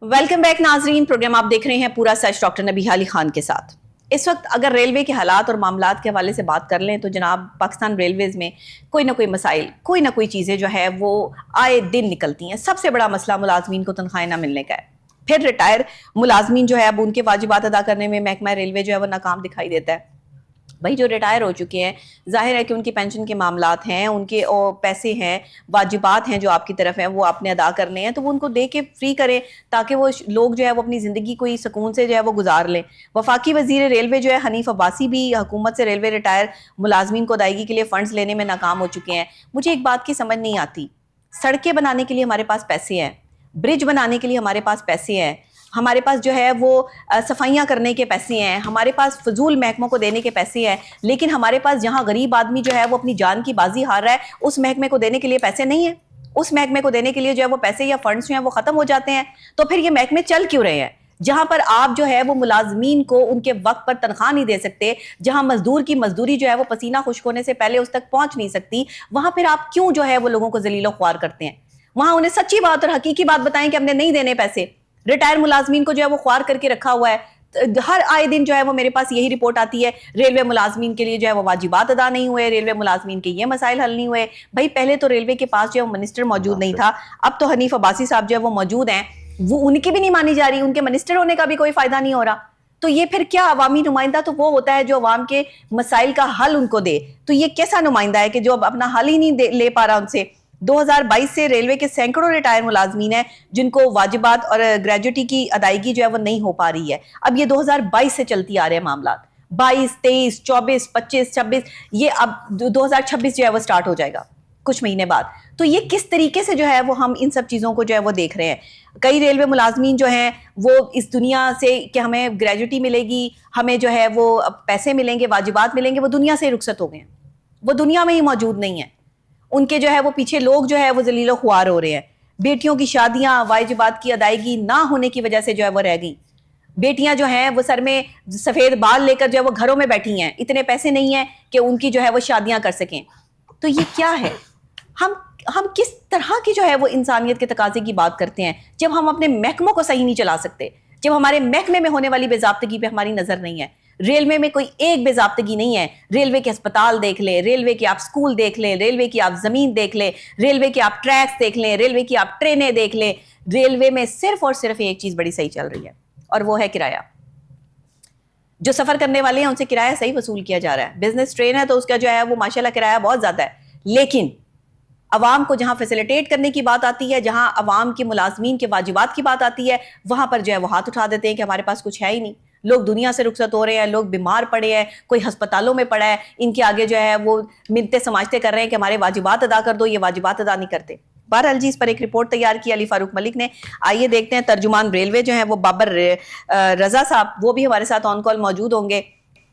Welcome back नाजरीन। Programme आप देख रहे हैं पूरा सच डॉक्टर नबीहा अली खान के साथ। इस वक्त अगर रेलवे के हालात और मामलात के हवाले से बात कर लें तो जनाब पाकिस्तान रेलवेज़ में कोई ना कोई मसाइल, कोई ना कोई चीज़ें जो है वो आए दिन निकलती हैं। सबसे बड़ा मसला मुलाजमीन को तनख्वाहें ना मिलने का है। फिर रिटायर मुलाजमीन जो है अब उनके वाजिबात अदा करने में महकमा रेलवे जो है वो नाकाम दिखाई देता है। भाई जो रिटायर हो चुके हैं, ज़ाहिर है कि उनकी पेंशन के मामलात हैं, उनके पैसे हैं, वाजिबात हैं जो आपकी तरफ हैं वो आपने अदा करने हैं, तो वो उनको दे के फ्री करें ताकि वो लोग जो है वो अपनी ज़िंदगी कोई सुकून से जो है वो गुजार लें। वफाकी वज़ीर रेलवे जो है हनीफ अब्बासी भी हुकूमत से रेलवे रिटायर मुलाजमीन को अदायगी के लिए फ़ंड्स लेने में नाकाम हो चुके हैं। मुझे एक बात की समझ नहीं आती, सड़कें बनाने के लिए हमारे पास पैसे हैं, ब्रिज बनाने के लिए हमारे पास पैसे हैं, हमारे पास जो है वो सफाइयाँ करने के पैसे हैं, हमारे पास फजूल महकमों को देने के पैसे हैं, लेकिन हमारे पास जहाँ गरीब आदमी जो है वो अपनी जान की बाजी हार रहा है उस महकमे को देने के लिए पैसे नहीं है। उस महकमे को देने के लिए जो है वो पैसे या फंड्स जो हैं वो ख़त्म हो जाते हैं। तो फिर ये महकमे चल क्यों रहे हैं? जहां पर आप जो है वो मुलाजमीन को उनके वक्त पर तनख्वाह नहीं दे सकते, जहां मजदूर की मजदूरी जो है वो पसीना खुश्क होने से पहले उस तक पहुंच नहीं सकती, वहां फिर आप क्यों जो है वो लोगों को जलीलो ख्वार करते हैं? वहां उन्हें सच्ची बात और हकीकी बात बताएं कि हमने नहीं देने पैसे। रिटायर मुलाजमीन को जो है वो ख्वार करके रखा हुआ है। हर आए दिन जो है वो मेरे पास यही रिपोर्ट आती है, रेलवे मुलाजमीन के लिए जो है वो वाजिबात अदा नहीं हुए, रेलवे मुलाजमीन के ये मसाइल हल नहीं हुए। भाई पहले तो रेलवे के पास जो है वो मिनिस्टर मौजूद नहीं था, अब तो हनीफ अब्बासी साहब जो है वो मौजूद हैं, वो उनकी भी नहीं मानी जा रही, उनके मिनिस्टर होने का भी कोई फायदा नहीं हो रहा। तो ये फिर क्या अवामी नुमाइंदा तो वो होता है जो अवाम के मसाइल का हल उनको दे, तो ये कैसा नुमाइंदा है कि जो अब अपना हल ही नहीं ले पा रहा उनसे। 2022 से रेलवे के सैकड़ों रिटायर मुलाजमीन हैं जिनको वाजिबात और ग्रेजुटी की अदायगी जो है वो नहीं हो पा रही है। अब ये 2022 से चलती आ रहे हैं मामला, 22, 23, 24, 25, 26, ये अब 2026 जो है वो स्टार्ट हो जाएगा कुछ महीने बाद। तो ये किस तरीके से जो है वो हम इन सब चीज़ों को जो है वो देख रहे हैं। कई रेलवे मुलाजमीन जो हैं वो इस दुनिया से कि हमें ग्रेजुटी मिलेगी, हमें जो है वो पैसे मिलेंगे, वाजिबात मिलेंगे, वो दुनिया से रुखसत हो गए हैं, वो दुनिया में ही मौजूद नहीं है। उनके जो है वो पीछे लोग जो है वो जलीलो ख्वार हो रहे हैं। बेटियों की शादियां वाजिबात की अदायगी ना होने की वजह से जो है वो रह गई। बेटियां जो हैं वो सर में सफेद बाल लेकर जो है वो घरों में बैठी हैं, इतने पैसे नहीं हैं कि उनकी जो है वो शादियां कर सकें। तो ये क्या है? हम किस तरह की जो है वो इंसानियत के तकाजे की बात करते हैं जब हम अपने महकमों को सही नहीं चला सकते, जब हमारे महकमे में होने वाली बेजाब्तगी पे हमारी नजर नहीं है। रेलवे में कोई एक बेजाब्तगी नहीं है। रेलवे के अस्पताल देख ले, रेलवे के आप स्कूल देख ले, रेलवे की आप जमीन देख ले, रेलवे के आप ट्रैक्स देख ले, रेलवे की आप ट्रेनें देख ले। रेलवे में सिर्फ और सिर्फ एक चीज बड़ी सही चल रही है और वो है किराया। जो सफर करने वाले हैं उनसे किराया सही वसूल किया जा रहा है। बिजनेस ट्रेन है तो उसका जो है वो माशाल्लाह किराया बहुत ज्यादा है, लेकिन अवाम को जहां फैसिलिटेट करने की बात आती है, जहां अवाम के मुलाजमीन के वाजिबात की बात आती है, वहां पर जो है वो हाथ उठा देते हैं कि हमारे पास कुछ है ही नहीं। लोग दुनिया से रुखसत हो रहे हैं, लोग बीमार पड़े हैं, कोई अस्पतालों में पड़ा है, इनके आगे जो है वो मिन्नतें समाजते कर रहे हैं कि हमारे वाजिबात अदा कर दो, ये वाजिबात अदा नहीं करते। बहरहाल जी, इस पर एक रिपोर्ट तैयार की अली फारूक मलिक ने। आइए देखते हैं, तर्जुमान रेलवे जो है वो बाबर रजा साहब, वो भी हमारे साथ ऑन कॉल मौजूद होंगे।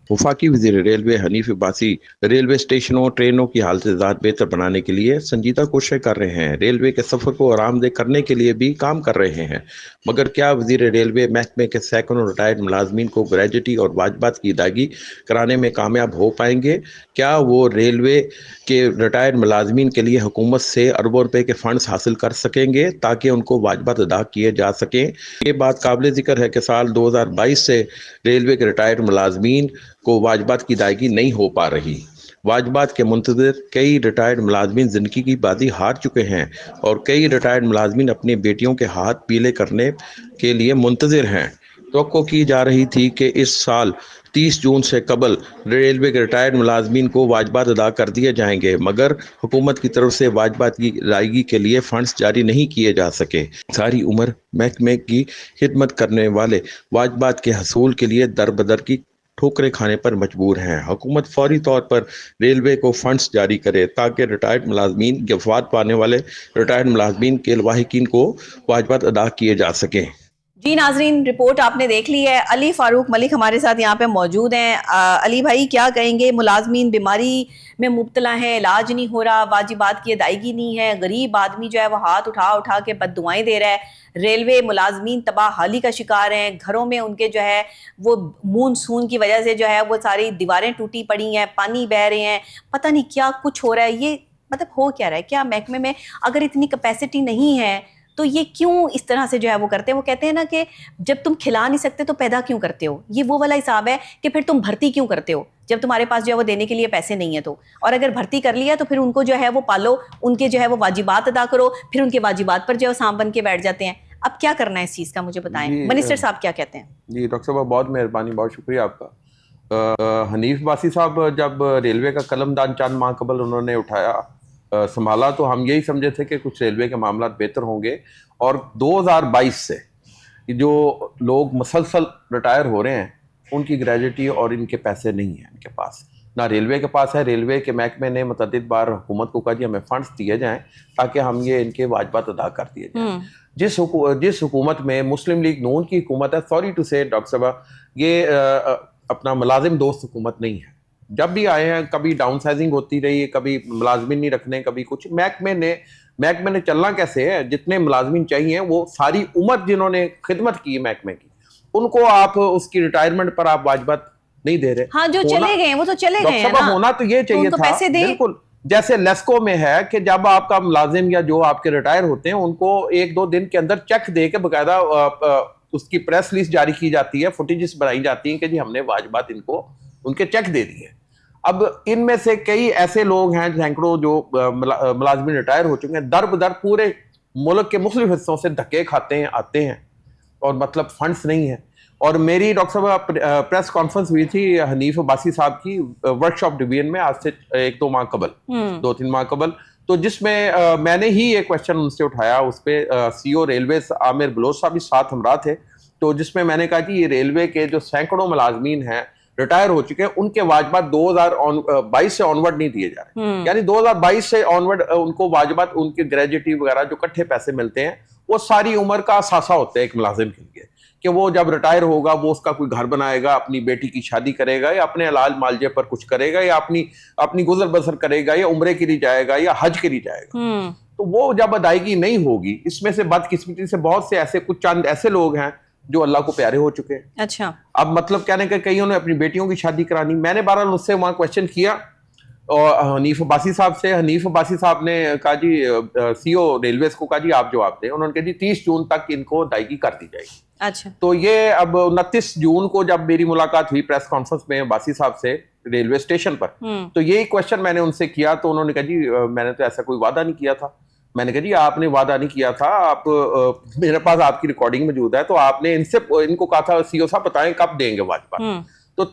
वफाकी वज़ीर रेलवे हनीफ अब्बासी रेलवे स्टेशनों ट्रेनों की हालत बेहतर बनाने के लिए संजीदा कोशिशें कर रहे हैं। रेलवे के सफ़र को आरामदेह करने के लिए भी काम कर रहे हैं, मगर क्या वज़ीर रेलवे महकमे के सैकड़ों रिटायर्ड मुलाजमीन को ग्रेजुटी और वाजिबात की अदायगी कराने में कामयाब हो पाएंगे? क्या वो रेलवे के रिटायर्ड मुलाजमीन के लिए हुकूमत से अरबों रुपए के फंड्स हासिल कर सकेंगे ताकि उनको वाजिबात अदा किए जा सकें? ये बात काबिल ज़िक्र है कि साल 2022 से रेलवे के रिटायर्ड मुलाजमीन को वाजिबात की अदायगी नहीं हो पा रही। वाजिबात के मुंतज़िर कई रिटायर्ड मुलाजमीन ज़िंदगी की बाजी हार चुके हैं और कई रिटायर्ड मुलाजमीन अपनी बेटियों के हाथ पीले करने के लिए मुंतज़िर हैं। तवक्को की जा रही थी कि इस साल 30 जून से कबल रेलवे के रिटायर्ड मुलाजमीन को वाजिबात अदा कर दिए जाएंगे, मगर हुकूमत की तरफ से वाजिबात की अदायगी के लिए फंड्स जारी नहीं किए जा सके। सारी उम्र महकमे की खिदमत करने वाले वाजिबात के हसूल के लिए दर बदर की ठोकरें खाने पर मजबूर हैं। हुकूमत फौरी तौर पर रेलवे को फंड्स जारी करे ताकि रिटायर्ड मुलाजमीन के वफात पाने वाले रिटायर्ड मुलाजमीन के लवाहिकीन को वाजिबात अदा किए जा सकें। जी नाजरीन, रिपोर्ट आपने देख ली है। अली फारूक मलिक हमारे साथ यहाँ पे मौजूद हैं। अली भाई, क्या कहेंगे? मुलाजमीन बीमारी में मुब्तला है, इलाज नहीं हो रहा, वाजिबात की अदायगी नहीं है, गरीब आदमी जो है वो हाथ उठा उठा के बद्दुआएं दे रहा है। रेलवे मुलाजमीन तबाहाली का शिकार हैं, घरों में उनके जो है वो मानसून की वजह से जो है वो सारी दीवारें टूटी पड़ी हैं, पानी बह रहे हैं, पता नहीं क्या कुछ हो रहा है। ये मतलब हो क्या रहा है? क्या महकमे में अगर इतनी कैपेसिटी नहीं है تو یہ کیوں اس طرح سے جو ہے وہ کرتے ہیں؟ وہ کہتے ہیں نا کہ جب تم کھلا نہیں سکتے تو پیدا کیوں کرتے ہو. یہ وہ والا حساب ہے کہ پھر تم بھرتی کیوں کرتے ہو جب تمہارے پاس جو ہے وہ دینے کے لیے پیسے نہیں ہیں تو. اور اگر بھرتی کر لیا تو پھر ان کو جو ہے وہ پالو, ان کے جو ہے وہ واجبات ادا کرو, پھر ان کے واجبات پر جو ہے سانپ بن کے بیٹھ جاتے ہیں. اب کیا کرنا ہے اس چیز کا, مجھے بتائیں منسٹر صاحب کیا کہتے ہیں. جی ڈاکٹر صاحب بہت مہربانی, بہت شکریہ آپ کا. حنیف باسی صاحب جب ریلوے کا قلم دان چند ماہ قبل انہوں نے اٹھایا سنبھالا تو ہم یہی سمجھے تھے کہ کچھ ریلوے کے معاملات بہتر ہوں گے. اور 2022 سے جو لوگ مسلسل ریٹائر ہو رہے ہیں ان کی گریجویٹی اور ان کے پیسے نہیں ہیں ان کے پاس, نہ ریلوے کے پاس ہے. ریلوے کے محکمے نے متعدد بار حکومت کو کہا جی ہمیں فنڈس دیے جائیں تاکہ ہم یہ ان کے واجبات ادا کر دیے جائیں. جس حکومت میں مسلم لیگ نون کی حکومت ہے, سوری ٹو سے ڈاکٹر صاحب, یہ اپنا ملازم دوست حکومت نہیں ہے. جب بھی آئے ہیں کبھی ڈاؤن سائزنگ ہوتی رہی ہے, کبھی ملازمین نہیں رکھنے, کبھی کچھ. محکمے نے چلنا کیسے ہے, جتنے ملازمین چاہیے وہ ساری عمر جنہوں نے خدمت کی محکمے کی ان کو آپ اس کی ریٹائرمنٹ پر آپ واجبات نہیں دے رہے. ہاں جو چلے گئے وہ تو چلے گئے ہیں نا, ہونا تو یہ چاہیے تھا بالکل. جیسے لیسکو میں ہے کہ جب آپ کا ملازم یا جو آپ کے ریٹائر ہوتے ہیں ان کو 1-2 دن کے اندر چیک دے کے باقاعدہ اس کی پریس ریلیز جاری کی جاتی ہے, فوٹیجز بنائی جاتی ہیں کہ جی ہم نے واجبات ان کو ان کے چیک دے دیے. اب ان میں سے کئی ایسے لوگ ہیں سینکڑوں جو ملازمین ریٹائر ہو چکے ہیں, در بدر پورے ملک کے مختلف حصوں سے دھکے کھاتے ہیں آتے ہیں اور مطلب فنڈس نہیں ہیں. اور میری ڈاکٹر صاحب پریس کانفرنس ہوئی تھی حنیف باسی صاحب کی ورک شاپ ڈویژن میں آج سے 1-2 ماہ قبل, 2-3 ماہ قبل, تو جس میں نے ہی ایک کوشچن ان سے اٹھایا. اس پہ سی او ریلویز عامر بلوچ صاحب بھی ساتھ ہمراہ تھے. تو جس میں نے کہا کہ یہ ریلوے کے جو سینکڑوں ملازمین ہیں ریٹائر ہو چکے ہیں ان کے واجبات 2022 سے آنورڈ نہیں دیے جا رہے. یعنی 2022 سے آنورڈ ان کو واجبات ان کے گریجویٹی وغیرہ جو کٹھے پیسے ملتے ہیں وہ ساری عمر کا اثاثہ ہوتا ہے ایک ملازم کے لیے کہ وہ جب ریٹائر ہوگا وہ اس کا کوئی گھر بنائے گا, اپنی بیٹی کی شادی کرے گا, یا اپنے علاج معالجے پر کچھ کرے گا, یا اپنی گزر بسر کرے گا, یا عمرے کے لیے جائے گا, یا حج کے لیے جائے گا. تو وہ جب ادائیگی نہیں ہوگی, اس میں سے بدقسمتی سے بہت سے ایسے کچھ چند ایسے لوگ ہیں جو اللہ کو پیارے ہو چکے ہیں. اچھا, اب مطلب کہنے کہ کئیوں نے اپنی بیٹیوں کی شادی کرانی. میں نے بہرحال اس سے وہاں کوشچن کیا اور حنیف باسی صاحب سے. حنیف باسی صاحب نے کہا جی سی او ریلویز کو کہا جی آپ جواب دیں. انہوں نے کہا جی 30 جون تک ان کو ادائیگی کر دی جائے گی. اچھا, تو یہ اب 29 جون کو جب میری ملاقات ہوئی پریس کانفرنس میں باسی صاحب سے ریلوے اسٹیشن پر, تو یہی کوشچن میں نے ان سے کیا. تو انہوں نے کہا جی میں نے تو ایسا کوئی وعدہ نہیں کیا تھا. میں نے کہا جی آپ نے وعدہ نہیں کیا تھا, آپ میرے پاس آپ کی ریکارڈنگ موجود ہے, تو آپ نے ان کو کہا تھا سی او صاحب بتائیں کب دیں گے واجبات. تو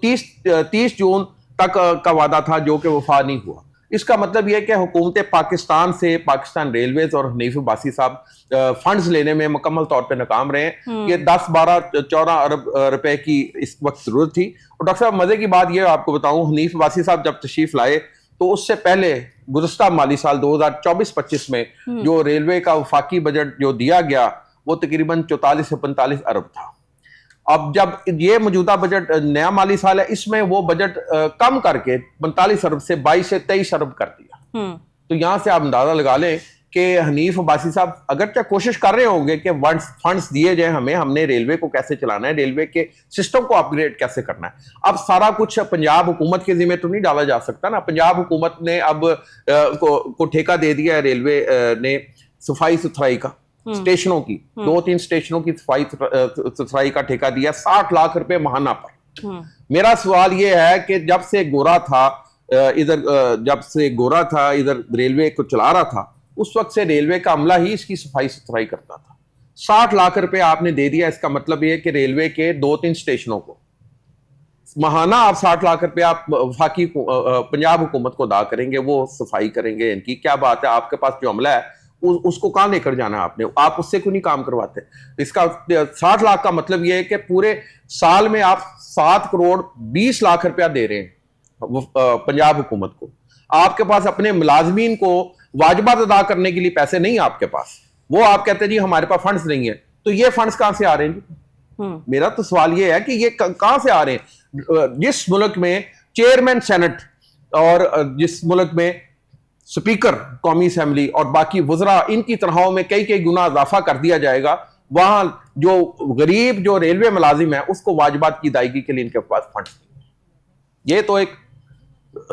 30 جون تک کا وعدہ تھا جو کہ وفا نہیں ہوا. اس کا مطلب یہ کہ حکومت پاکستان سے پاکستان ریلویز اور حنیف باسی صاحب فنڈز لینے میں مکمل طور پہ ناکام رہے ہیں. یہ 10-12-14 ارب روپے کی اس وقت ضرورت تھی. اور ڈاکٹر صاحب مزے کی بات یہ آپ کو بتاؤں, حنیف باسی صاحب جب تشریف لائے تو اس سے پہلے گزشتہ مالی سال 2024-25 میں جو ریلوے کا وفاقی بجٹ جو دیا گیا وہ تقریباً 44 سے 45 ارب تھا. اب جب یہ موجودہ بجٹ نیا مالی سال ہے اس میں وہ بجٹ کم کر کے 45 ارب سے 22 سے 23 ارب کر دیا. تو یہاں سے آپ اندازہ لگا لیں کہ حنیف باسی صاحب اگرچہ کوشش کر رہے ہوں گے کہ فنڈز دیے جائیں ہم نے ریلوے کو کیسے چلانا ہے, ریلوے کے سسٹم کو اپ گریڈ کیسے کرنا ہے. اب سارا کچھ پنجاب حکومت کے ذمہ تو نہیں ڈالا جا سکتا نا. پنجاب حکومت نے اب کو ٹھیکہ دے دیا ہے ریلوے نے صفائی ستھرائی کا, اسٹیشنوں کی 2-3 اسٹیشنوں کی صفائی ستھرائی کا ٹھیکہ دیا 60 لاکھ روپے ماہانہ پر. میرا سوال یہ ہے کہ جب سے گورا تھا ادھر ریلوے کو چلا رہا تھا اس وقت سے ریلوے کا عملہ ہی اس کی صفائی ستھرائی کرتا تھا. 60 لاکھ روپے آپ نے دے دیا. اس کا مطلب یہ کہ ریلوے کے 2-3 اسٹیشنوں کو ماہانہ آپ 60 لاکھ روپے آپ وفاقی پنجاب حکومت کو ادا کریں گے, وہ صفائی کریں گے. ان کی کیا بات ہے, آپ کے پاس جو عملہ ہے اس کو کہاں لے کر جانا ہے آپ نے, آپ اس سے کیوں نہیں کام کرواتے. اس کا 60 لاکھ کا مطلب یہ ہے کہ پورے سال میں آپ 7 کروڑ 20 لاکھ روپیہ دے رہے ہیں پنجاب حکومت کو. آپ کے پاس اپنے ملازمین کو واجبات ادا کرنے کے لیے پیسے نہیں آپ کے پاس, وہ آپ کہتے ہیں جی ہمارے پاس فنڈز نہیں ہیں. تو یہ فنڈز کہاں سے آ رہے ہیں جی؟ میرا تو سوال یہ ہے کہ یہ کہاں سے آ رہے ہیں. جس ملک میں چیئرمین سینٹ اور جس ملک میں سپیکر قومی اسمبلی اور باقی وزراء ان کی تنخواہوں میں کئی گنا اضافہ کر دیا جائے گا, وہاں جو غریب جو ریلوے ملازم ہے اس کو واجبات کی ادائیگی کے لیے ان کے پاس فنڈز نہیں. یہ تو ایک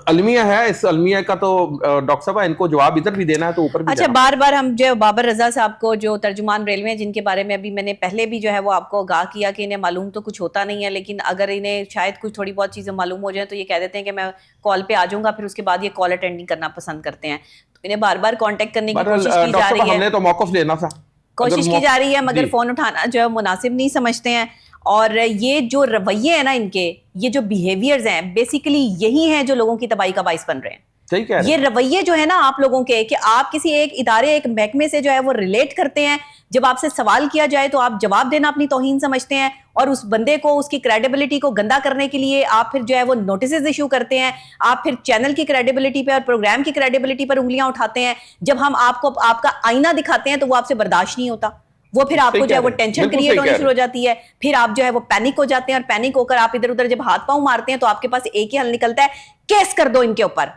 अलमिया है, इस अलमिया का तो डॉक्टर साहब इनको जवाब इधर भी देना है तो ऊपर भी अच्छा, देना। बार बार हम जो बाबर रजा साहब को, जो तर्जुमान रेलवे हैं, जिनके बारे में अभी मैंने पहले भी जो है वो आपको आगाह किया कि इन्हें मालूम तो कुछ होता नहीं है, लेकिन अगर इन्हें शायद कुछ थोड़ी बहुत चीज़ें मालूम हो जाए तो ये कह देते हैं कि मैं कॉल पे आ जाऊंगा, फिर उसके बाद ये कॉल अटेंडिंग करना पसंद करते हैं। तो इन्हें बार बार कॉन्टेक्ट करने की कोशिश की जा रही है, हमने तो मौकफ लेना था, कोशिश की जा रही है, मगर फोन उठाना जो है मुनासिब नहीं समझते हैं। और ये जो रवैये हैं ना इनके, ये जो बिहेवियर्स हैं, बेसिकली यही हैं जो लोगों की तबाही का बाइस बन रहे हैं। सही कह रहे ये रवैये जो है ना आप लोगों के, कि आप किसी एक इदारे, एक महकमे से जो है वो रिलेट करते हैं, जब आपसे सवाल किया जाए तो आप जवाब देना अपनी तौहीन समझते हैं, और उस बंदे को, उसकी क्रेडिबिलिटी को गंदा करने के लिए आप फिर जो है वो नोटिसेस इशू करते हैं, आप फिर चैनल की क्रेडिबिलिटी पे और प्रोग्राम की क्रेडिबिलिटी पर उंगलियां उठाते हैं। जब हम आपको आपका आईना दिखाते हैं तो वो आपसे बर्दाश्त नहीं होता, वो फिर आपको जो है वो टेंशन क्रिएट होनी शुरू हो जाती है, फिर आप जो है वो पैनिक हो जाते हैं, और पैनिक होकर आप इधर उधर जब हाथ पांव मारते हैं तो आपके पास एक ही हल निकलता है, केस कर दो इनके ऊपर,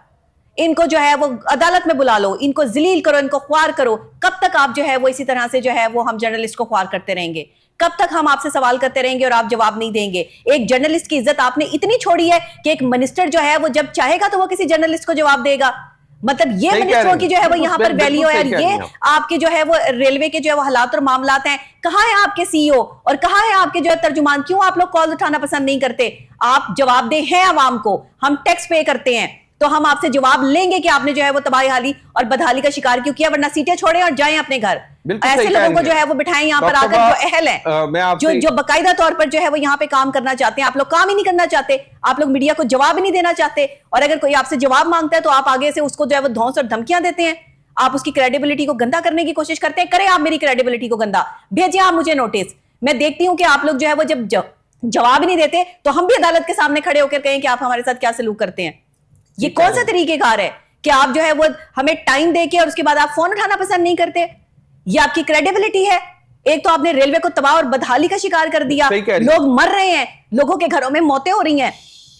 इनको जो है वो अदालत में बुला लो, इनको जलील करो, इनको ख्वार करो। कब तक आप जो है वो इसी तरह से जो है वो हम जर्नलिस्ट को ख्वार करते रहेंगे? कब तक हम आपसे सवाल करते रहेंगे और आप जवाब नहीं देंगे? एक जर्नलिस्ट की इज्जत आपने इतनी छोड़ी है कि एक मिनिस्टर जो है वो जब चाहेगा तो वो किसी जर्नलिस्ट को जवाब देगा। मतलब ये मिनिस्टरों की जो है वो यहाँ पर वैल्यू है, और ये आपके जो है वो रेलवे के जो है वो हालात और मामलात हैं। कहाँ है आपके सीईओ और कहाँ है आपके जो है तर्जुमान? क्यों आप लोग कॉल उठाना पसंद नहीं करते? आप जवाबदेह हैं अवाम को, हम टैक्स पे करते हैं, तो हम आपसे जवाब लेंगे कि आपने जो है वो तबाही हाली और बदहाली का शिकार क्यों किया, वरना सीटें छोड़ें और जाएं अपने घर। ऐसे लोगों को जो है वो बिठाएं यहाँ पर आकर, जो अहल है, जो बाकायदा तौर पर जो है वो यहाँ पे काम करना चाहते हैं। आप लोग काम ही नहीं करना चाहते, आप लोग मीडिया को जवाब ही नहीं देना चाहते, और अगर कोई आपसे जवाब मांगता है तो आप आगे से उसको जो है वो धौंस और धमकियां देते हैं, आप उसकी क्रेडिबिलिटी को गंदा करने की कोशिश करते हैं। करें आप मेरी क्रेडिबिलिटी को गंदा, भेजिए आप मुझे नोटिस। मैं देखती हूँ कि आप लोग जो है वो जब जवाब ही नहीं देते तो हम भी अदालत के सामने खड़े होकर कहें कि आप हमारे साथ क्या सलूक करते हैं। ये कौन सा तरीकेकार है कि आप जो है वो हमें टाइम देके और उसके बाद आप फोन उठाना पसंद नहीं करते? ये आपकी क्रेडिबिलिटी है। एक तो आपने रेलवे को तबाह और बदहाली का शिकार कर दिया, लोग मर रहे हैं, लोगों के घरों में मौतें हो रही हैं,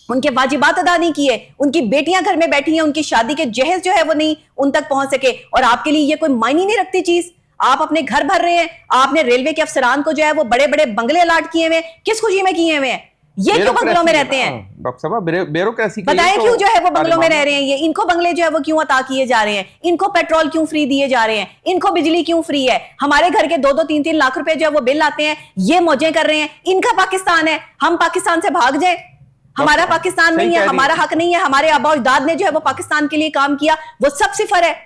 उनके वाजिबात अदा नहीं किए, उनकी बेटियां घर में बैठी हैं, उनकी शादी के जहेज जो है वो नहीं उन तक पहुंच सके, और आपके लिए ये कोई मायने नहीं रखती चीज। आप अपने घर भर रहे हैं, आपने रेलवे के अफसरान को जो है वो बड़े बड़े बंगले अलाट किए हुए, किस खुशी में किए हुए हैं? ये क्यों बंगलों में रहते हैं? डॉक्टर साहब ब्यूरोक्रेसी बताएं क्यों जो है वो बंगलों में रह रहे हैं? ये इनको बंगले जो है वो क्यों अता किए जा रहे हैं? इनको पेट्रोल क्यों फ्री दिए जा रहे हैं? इनको बिजली क्यों फ्री है? हमारे घर के 2-2, 3-3 लाख रुपए जो है वो बिल आते हैं, ये मौजें कर रहे हैं। इनका पाकिस्तान है, हम पाकिस्तान से भाग जाए? हमारा पाकिस्तान नहीं है, हमारा हक नहीं है, हमारे आबा अजदाद ने जो है वो पाकिस्तान के लिए काम किया, वो सब सिफर है,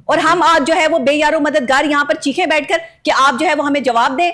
और हम आज जो है वो बेयारो मददगार यहाँ पर चीखे बैठकर कि आप जो है वो हमें जवाब दें,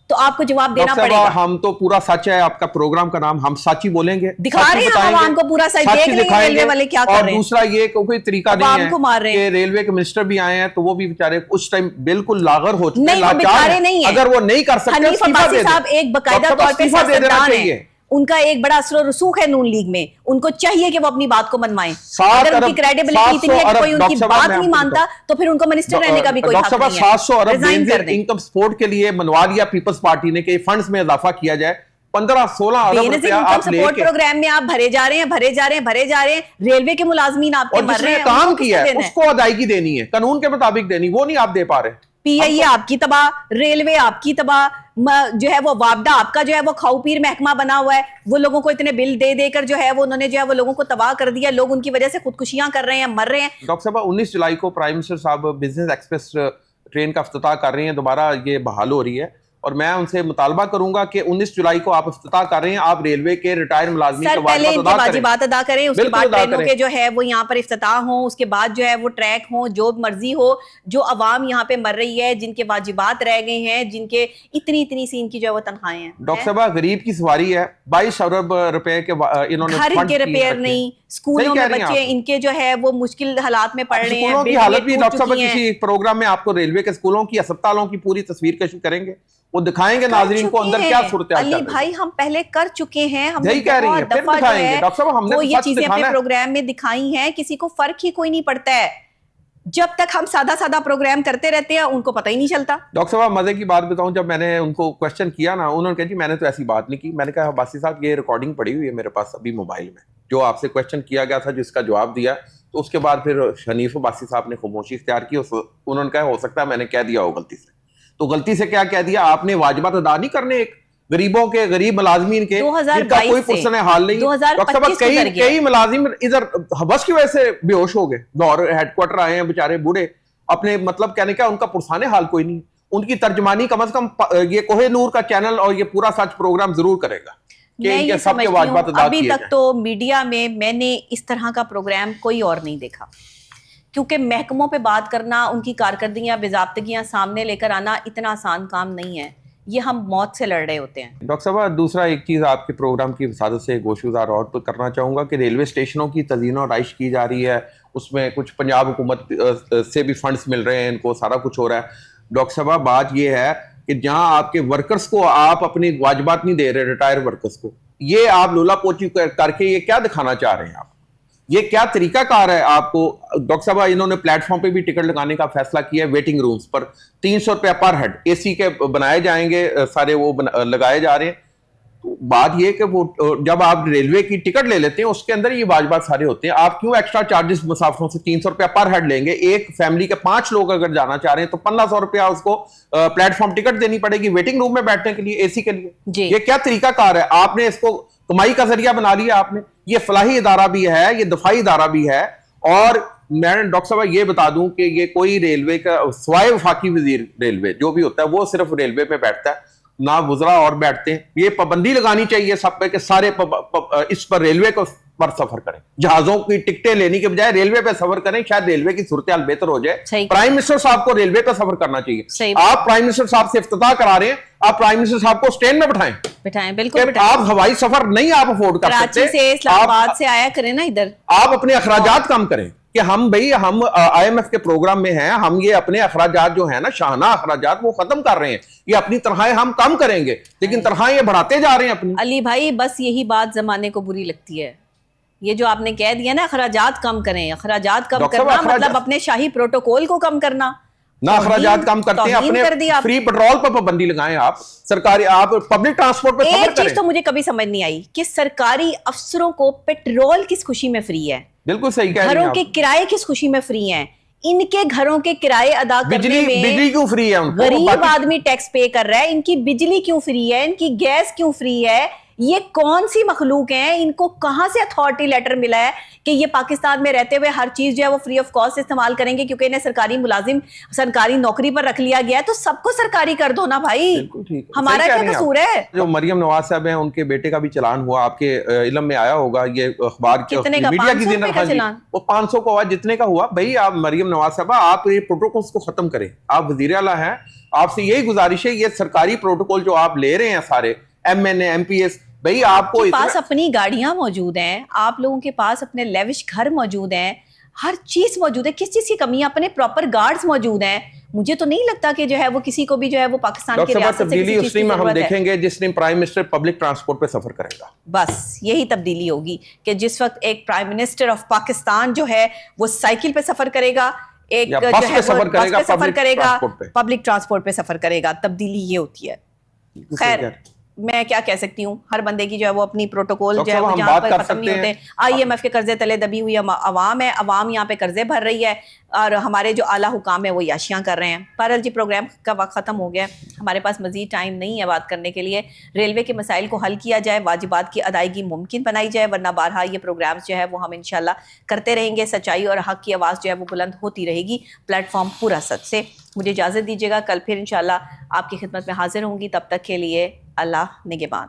तो आपको जवाब देना पड़ेगा। हम तो पूरा सच है, आपका प्रोग्राम का नाम हम सच ही बोलेंगे, दिखा रहे हैं हम आवाम को पूरा सच, देख लेंगे रेलवे वाले क्या कर रहे हैं। और दूसरा ये कोई तरीका नहीं है को मार रहे हैं कि रेलवे के मिनिस्टर भी आए हैं तो वो भी बेचारे उस टाइम बिल्कुल लागर हो चुके हैं, नहीं, वो बेचारे नहीं है। अगर वो नहीं कर सकते, हनीफ अब्बासी साहब एक बाकायदा तौर पे सियासतदान है, उनका एक बड़ा असर और रसूख है नून लीग में, उनको चाहिए कि वो अपनी बात को मनवाएं। अगर उनकी क्रेडिबिलिटी इतनी है कि कोई उनकी बात नहीं मानता तो फिर उनको मिनिस्टर रहने का भी कोई हक नहीं है। 700 अरब इनकम सपोर्ट के लिए मनवा दिया पीपल्स पार्टी ने कि फंड्स में इजाफा किया जाए। 15-16 अरब रुपया आप सपोर्ट प्रोग्राम में आप भरे जा रहे हैं, रेलवे के मुलाजमीन आपके मर रहे हैं, काम किया है उसको अदायगी देनी है, कानून के मुताबिक देनी, वो नहीं आप दे पा रहे। पीआईए आपकी तबाह, रेलवे आपकी तबाह, जो है वो वापडा आपका जो है वो खाऊ-पीर महकमा बना हुआ है, वो लोगों को इतने बिल दे देकर जो है वो उन्होंने जो है वो लोगों को तबाह कर दिया, लोग उनकी वजह से खुदकुशियां कर रहे हैं, मर रहे हैं। डॉक्टर साहब 19 जुलाई को प्राइम मिनिस्टर साहब बिजनेस एक्सप्रेस ट्रेन का इफ्तिताह कर रहे हैं, दोबारा ये बहाल हो रही है, और मैं उनसे मुतालबा करूंगा कि 19 जुलाई को आप इफ्तिताह कर रहे हैं, आप रेलवे के रिटायर्ड मुलाजमीन के वाजिबात अदा करें, उसके बाद ट्रेनों के जो है वो यहाँ पर इफ्तिताह हो, उसके बाद जो है वो ट्रैक हो, जो मर्जी हो, जो अवाम यहाँ पे मर रही है, जिनके वाजिबात रह गए हैं, जिनके इतनी सी इनकी जो है वो तनख्वाहें हैं। डॉक्टर साहब गरीब की सवारी है, 22 अरब रुपए के इन्होंने घर के रिपेयर नहीं, स्कूलों में बच्चे इनके जो है वो मुश्किल हालात में पढ़ रहे हैं, स्कूलों की हालत भी डॉक्टर साहब किसी प्रोग्राम में आपको रेलवे के स्कूलों की अस्पतालों की पूरी तस्वीर कशी करेंगे, वो दिखाएंगे नाज़रीन को अंदर क्या सूरत हाल है। अली भाई हम पहले कर चुके हैं, हमने यही कह रही हैं, फिर दिखाएंगे डॉक्टर साहब, हमने वो ये चीजें अपने प्रोग्राम में दिखाई हैं, किसी को फर्क ही कोई नहीं पड़ता है। जब तक हम सादा प्रोग्राम करते रहते हैं उनको पता ही नहीं चलता। डॉक्टर साहब मजे की बात बताऊं, जब मैंने उनको क्वेश्चन किया ना, उन्होंने कहा जी मैंने तो ऐसी बात नहीं की। मैंने कहा अब्बासी साहब ये रिकॉर्डिंग पड़ी हुई है मेरे पास अभी मोबाइल में, जो आपसे क्वेश्चन किया गया था जिसका जवाब दिया, तो उसके बाद फिर हनीफ अब्बासी साहब ने खामोशी इख्तियार की। उन्होंने कहा हो सकता है मैंने कह दिया हो गलती से, तो गलती से क्या कह दिया आपने, वाजिबात अदा नहीं करने, एक गरीबों के, गरीब मुलाजमीन के, जिनका कोई पुरसने हाल नहीं। डॉक्टर साहब कई मुलाजिम इधर हवस की वजह से बेहोश हो गए, लाहौर हेडक्वार्टर आए हैं बेचारे बूढ़े, अपने मतलब कहने क्या उनका पुरसाने हाल कोई नहीं, उनकी तर्जमानी कम से कम ये कोहिनूर का चैनल और ये पूरा सच प्रोग्राम जरूर करेगा। मैं ये समझती हूँ अभी तक तो मीडिया में मैंने इस तरह का प्रोग्राम कोई और नहीं देखा, क्योंकि महकमों पे बात करना, उनकी कारकर्दगियां, बेज़ाब्तगियां सामने लेकर आना इतना आसान काम नहीं है, ये हम मौत से लड़ रहे होते हैं। डॉक्टर साहब दूसरा एक चीज़ आपके प्रोग्राम की वसादत से गोशगुजार और तो करना चाहूँगा कि रेलवे स्टेशनों की तज़ीन और आइश की जा रही है, उसमें कुछ पंजाब हुकूमत से भी फंड्स मिल रहे हैं, इनको सारा कुछ हो रहा है। डॉक्टर साहब बात ये है कि जहाँ आपके वर्कर्स को आप अपनी वाजबात नहीं दे रहे, रिटायर वर्कर्स को, ये आप लोला पोची करके ये क्या दिखाना चाह रहे हैं आप? ये क्या तरीकाकार है आपको? डॉक्टर साहब इन्होंने प्लेटफॉर्म पे भी टिकट लगाने का फैसला किया है, वेटिंग रूम्स पर 300 रुपया पर हेड एसी के बनाए जाएंगे, सारे वो लगाए जा रहे हैं। तो बात ये कि वो जब आप रेलवे की टिकट ले लेते हैं उसके अंदर ये वाजबात सारे होते हैं, आप क्यों एक्स्ट्रा चार्जेस मुसाफिरों से 300 रुपया पर हेड लेंगे? एक फैमिली के 5 लोग अगर जाना चाह रहे हैं तो 1500 रुपया उसको प्लेटफॉर्म टिकट देनी पड़ेगी वेटिंग रूम में बैठने के लिए, एसी के लिए। ये क्या तरीकाकार है? आपने इसको कमाई का जरिया बना लिया आपने। ये फलाही इदारा भी है, ये दफाई इदारा भी है। और मैं डॉक्टर साहब ये बता दूं कि ये कोई रेलवे का सवाए वफाकी वजीर रेलवे जो भी होता है वो सिर्फ रेलवे पे बैठता है, ना वुज़रा और बैठते हैं। ये पाबंदी लगानी चाहिए सब पे कि सारे इस पर रेलवे को पर सफर करें, जहाजों की टिकटें लेने के बजाय रेलवे पे सफर करें, शायद रेलवे की सूरत हाल बेहतर हो जाए। प्राइम मिनिस्टर साहब को रेलवे पे सफर करना चाहिए। आप प्राइम मिनिस्टर साहब से इफ्तिताह करा रहे हैं, आप प्राइम मिनिस्टर साहब को स्टेन में बिठाएं बिल्कुल आप हवाई सफर नहीं आप अफोर्ड कर सकते, कराची से इस्लामाबाद से आया करें ना इधर, आप अपने अखराजात कम करें कि हम IMF के प्रोग्राम में हैं, हम ये अपने अखराजात जो है ना, शाहाना अखराजात वो खत्म कर रहे हैं, ये अपनी तनख्वाहें हम कम करेंगे, लेकिन तनख्वाहें ये बढ़ाते जा रहे हैं अपनी। अली भाई बस यही बात जमाने को बुरी लगती है, ये जो आपने कह दिया ना अखराजात कम करें, अखराजात कम करना मतलब अपने शाही प्रोटोकॉल को कम करना ना, अखराजात कम करते हैं, अपने फ्री पेट्रोल पर पाबंदी लगाएं, आप सरकारी, आप पब्लिक ट्रांसपोर्ट पे सफर करें। एक चीज तो मुझे कभी समझ नहीं आई कि सरकारी अफसरों को पेट्रोल किस खुशी में फ्री है, बिल्कुल सही कह रही हैं, घरों के किराए किस खुशी में फ्री हैं, इनके घरों के किराए अदा करने में बिजली क्यों फ्री है उनको? गरीब आदमी टैक्स पे कर रहा है, इनकी बिजली क्यों फ्री है, इनकी गैस क्यों फ्री है? ये कौन सी मखलूक हैं? इनको कहां से अथॉरिटी लेटर मिला है कि ये पाकिस्तान में रहते हुए हर चीज जो है वो फ्री ऑफ कॉस्ट इस्तेमाल करेंगे, क्योंकि इन्हें सरकारी मुलाजिम सरकारी नौकरी पर रख लिया गया है? तो सबको सरकारी कर दो ना भाई, हमारा क्या कसूर है? जो मरियम नवाज साहब हैं उनके बेटे का भी चलान हुआ, आपके इल्म में आया होगा, ये अखबार मीडिया की वो 500 को हुआ, जितने का हुआ भाई। आप मरियम नवाज साहब आप ये प्रोटोकॉल्स को खत्म करें, आप वजीर आला हैं, आपसे यही गुजारिश है, ये सरकारी प्रोटोकॉल जो आप ले रहे हैं सारे MNA MPS, भाई आपको पास अपनी गाड़ियां मौजूद हैं, आप लोगों के पास अपने लेविश घर मौजूद हैं, हर चीज मौजूद है, किस चीज की कमी है? अपने प्रॉपर गार्ड्स मौजूद हैं। मुझे तो नहीं लगता कि जो है वो किसी को भी जो है वो पाकिस्तान की रियासत से किसी चीज की जरूरत है। हम देखेंगे जिस दिन प्राइम मिनिस्टर पब्लिक ट्रांसपोर्ट पे सफर करेगा, बस यही तब्दीली होगी कि जिस वक्त एक प्राइम मिनिस्टर ऑफ पाकिस्तान जो है वो साइकिल पे सफर करेगा, एक जो है वो सफर करेगा, पब्लिक ट्रांसपोर्ट पे सफर करेगा, तब्दीली ये होती है। खैर मैं क्या कह सकती हूँ, हर बंदे की जो है वो अपनी प्रोटोकॉल जो है वो जहाँ पर खत्म नहीं होते। IMF के कर्जे तले दबी हुई अवाम है, अवाम यहाँ पे कर्जे भर रही है और हमारे जो आला हुकाम है वो याशियाँ कर रहे हैं। बहरहाल जी प्रोग्राम का वक्त ख़त्म हो गया, हमारे पास मज़ीद टाइम नहीं है बात करने के लिए। रेलवे के मसाइल को हल किया जाए, वाजिबात की अदायगी मुमकिन बनाई जाए, वरना बारहा ये प्रोग्राम जो है वो हम इंशाल्लाह करते रहेंगे। सच्चाई और हक़ की आवाज़ जो है वो बुलंद होती रहेगी। प्लेटफॉर्म पूरा सच से। मुझे इजाज़त दीजिएगा, कल फिर इंशाल्लाह आपकी खिदमत में हाजिर होंगी। तब तक के लिए अल्लाह निगहबान।